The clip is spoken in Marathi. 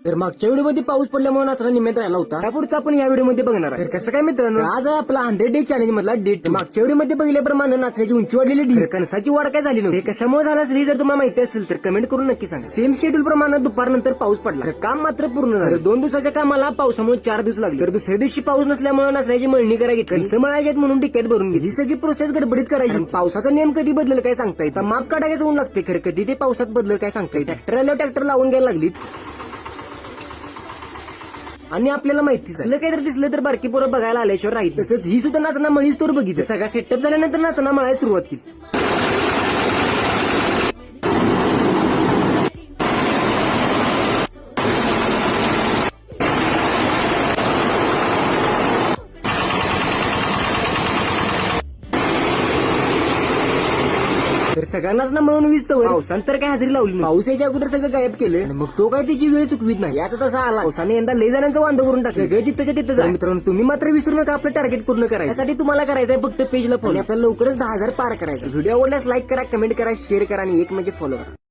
तर मागच्या व्हिडिओमध्ये पाऊस पडल्यामुळे नाचरा निमित्त राहिला होता. त्यापुढचा आपण या व्हिडिओमध्ये बघणार आहे. तर कसं काय मित्रांनो, आज आहे आपला 100 डे चॅलेंज मधला डेट. मागच्या व्हिडिओमध्ये बघितल्याप्रमाणे नाचण्याची उंची वाढलेली ढीग, कणसाची वाढ काय झाली नव्हती. कशामुळे झाला असेल जर तुम्हाला माहिती असेल तर कमेंट करून नक्की सांगा. सेम शेड्यूल प्रमाणे दुपारनंतर पाऊस पडला, काम मात्र पूर्ण झालं. 2 दिवसाच्या कामाला पावसामुळे 4 दिवस लागले. तर दुसऱ्या दिवशी पाऊस नसल्यामुळे नाचण्याची मळणी करायची, कणस मळायची म्हणून टिकेट भरून घेतली. ही सगळी प्रोसेस गडबडीत करायची. पावसाचा नियम कधी बदलेल काय सांगता येत. माप काढायचं ऊन लागते, खरं कधी ते पावसात बदलेल काय सांगता येत. ट्रॅक्टर आल्यावर ट्रॅक्टर लावून घ्यायला लागली. आणि आपल्याला माहिती झालं काहीतरी दिसलं तर बारकी पोरं बघायला आल्याशिवाय राहील. तसंच ही सुद्धा नाचना मळीच तर बघितलं. सगळा सेटअप झाल्यानंतर नाचना मळायला सुरुवात केली. तर सगळ्यांनाच ना म्हणून विस्तवर पावसानं तर काय हजेरी लावली नाही. पाऊस याच्या अगोदर सगळं गायब केलं आणि मग तो काय त्याची वेळ चुकवीत नाही. याचा तसा आला. पावसाने यंदा लय जणांचं वांद करून टाकलं. सगळं जिथच्या तिथं जा. मित्रांनो तुम्ही मात्र विसरू नका आपलं टार्गेट पूर्ण करायचं. त्यासाठी तुम्हाला करायचंय फक्त पेजला फॉलो. आपल्याला लवकरच 10,000 पार करायचं. व्हिडिओ आवडल्यास लाईक करा, कमेंट करा, शेअर करा आणि एक म्हणजे फॉलो करा.